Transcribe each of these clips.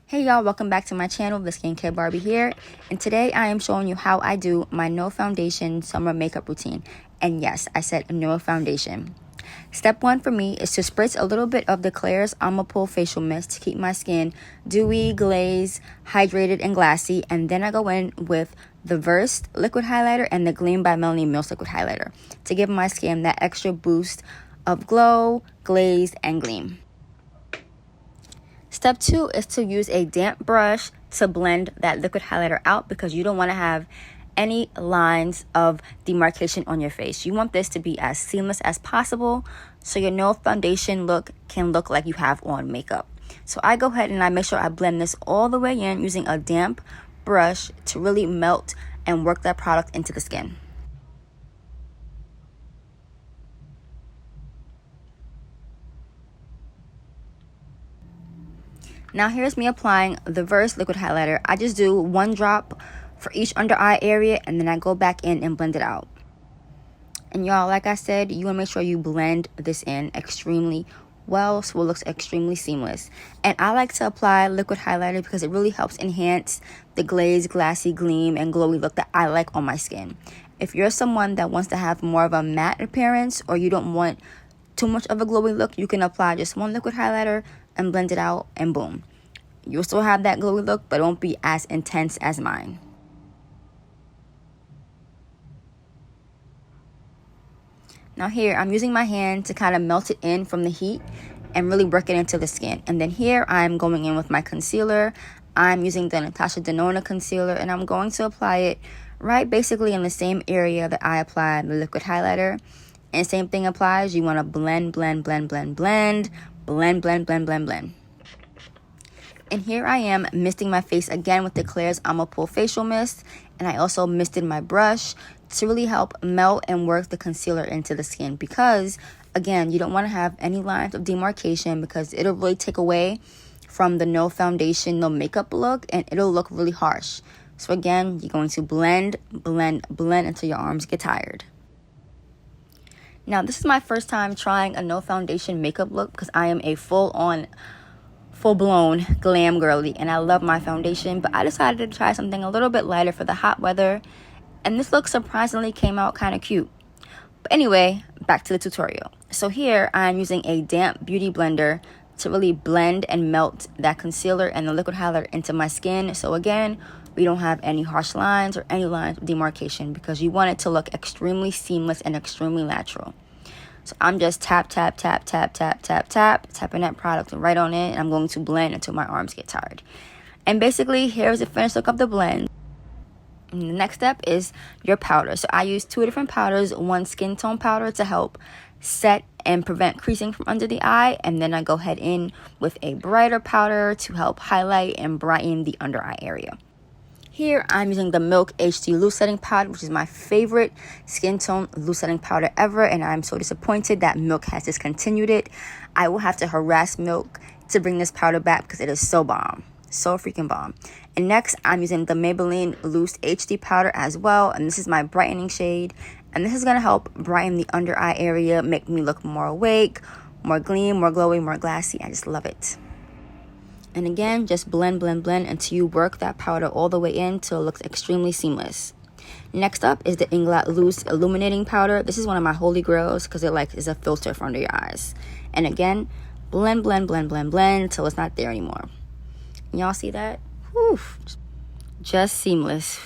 Hey y'all, welcome back to my channel, The Skincare Barbie here, and today I am showing you how I do my no foundation summer makeup routine. And yes, I said no foundation. Step 1 for me is to spritz a little bit of the Klairs Pull facial mist to keep my skin dewy, glazed, hydrated, and glassy, and then I go in with the Versed liquid highlighter and the Gleam by Melanie Mills liquid highlighter to give my skin that extra boost of glow, glaze, and gleam. Step 2 is to use a damp brush to blend that liquid highlighter out because you don't want to have any lines of demarcation on your face. You want this to be as seamless as possible so your no foundation look can look like you have on makeup. So I go ahead and I make sure I blend this all the way in using a damp brush to really melt and work that product into the skin. Now here's me applying the Versed liquid highlighter. I just do 1 drop for each under eye area and then I go back in and blend it out. And y'all, like I said, you want to make sure you blend this in extremely well so it looks extremely seamless. And I like to apply liquid highlighter because it really helps enhance the glazed, glassy, gleam, and glowy look that I like on my skin. If you're someone that wants to have more of a matte appearance or you don't want too much of a glowy look, you can apply just 1 liquid highlighter and blend it out and boom. You'll still have that glowy look, but it won't be as intense as mine. Now here, I'm using my hand to kind of melt it in from the heat and really work it into the skin. And then here, I'm going in with my concealer. I'm using the Natasha Denona concealer and I'm going to apply it right basically in the same area that I applied the liquid highlighter. And same thing applies. You want to blend, blend, blend, blend, blend, blend, blend, blend, blend, blend. And here I am misting my face again with the Klairs Pull facial mist. And I also misted my brush to really help melt and work the concealer into the skin. Because, again, you don't want to have any lines of demarcation because it'll really take away from the no foundation, no makeup look. And it'll look really harsh. So again, you're going to blend, blend, blend until your arms get tired. Now, this is my first time trying a no foundation makeup look because I am a full-blown glam girly and I love my foundation, but I decided to try something a little bit lighter for the hot weather, and this look surprisingly came out kind of cute. But anyway, back to the tutorial. So here I'm using a damp beauty blender to really blend and melt that concealer and the liquid highlighter into my skin. So again, we don't have any harsh lines or any lines of demarcation because you want it to look extremely seamless and extremely natural. So I'm just tapping that product right on it, and I'm going to blend until my arms get tired. And basically, here's the finished look of the blend. And the next step is your powder. So I use 2 different powders, 1 skin tone powder to help set and prevent creasing from under the eye, and then I go ahead in with a brighter powder to help highlight and brighten the under eye area. Here, I'm using the Milk HD Loose Setting Powder, which is my favorite skin tone loose setting powder ever, and I'm so disappointed that Milk has discontinued it. I will have to harass Milk to bring this powder back because it is so bomb. So freaking bomb. And next, I'm using the Maybelline Loose HD Powder as well, and this is my brightening shade. And this is going to help brighten the under eye area, make me look more awake, more gleam, more glowy, more glassy. I just love it. And again, just blend, blend, blend until you work that powder all the way in till it looks extremely seamless. Next up is the Inglot Loose Illuminating Powder. This is one of my holy grails because it is a filter for under your eyes. And again, blend, blend, blend, blend, blend until it's not there anymore. Y'all see that? Whew. Just seamless.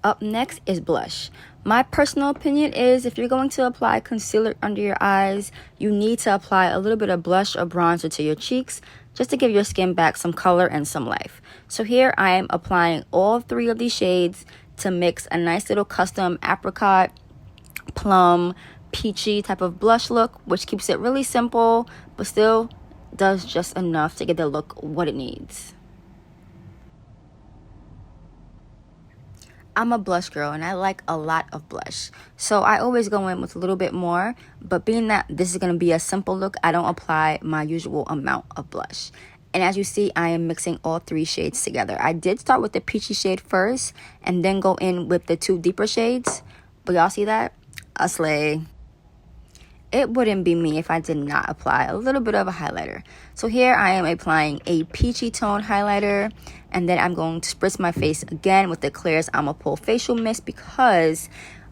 Up next is blush. My personal opinion is if you're going to apply concealer under your eyes, you need to apply a little bit of blush or bronzer to your cheeks just to give your skin back some color and some life. So here I am applying all 3 of these shades to mix a nice little custom apricot, plum, peachy type of blush look, which keeps it really simple, but still does just enough to get the look what it needs. I'm a blush girl and I like a lot of blush. So I always go in with a little bit more, but being that this is going to be a simple look, I don't apply my usual amount of blush. And as you see, I am mixing all 3 shades together. I did start with the peachy shade first and then go in with the 2 deeper shades. But y'all see that? A slay. it wouldn't be me if I did not apply a little bit of a highlighter. So here I am applying a peachy tone highlighter, and then I'm going to spritz my face again with the clears. I'm gonna pull facial mist because,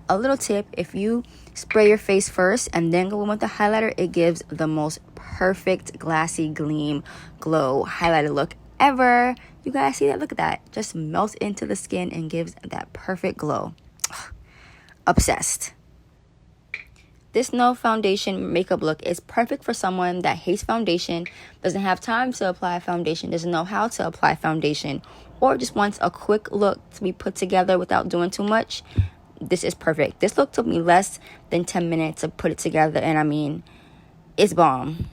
a little tip, if you spray your face first and then go in with the highlighter, it gives the most perfect glassy gleam glow highlighter look ever. You guys see that? Look at that. Just melts into the skin and gives that perfect glow. Obsessed. This no foundation makeup look is perfect for someone that hates foundation, doesn't have time to apply foundation, doesn't know how to apply foundation, or just wants a quick look to be put together without doing too much. This is perfect. This look took me less than 10 minutes to put it together, and I mean, it's bomb.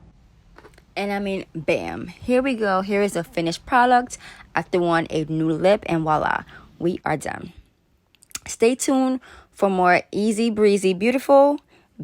And I mean, bam. Here we go. Here is a finished product. After one, a new lip, and voila, we are done. Stay tuned for more easy breezy beautiful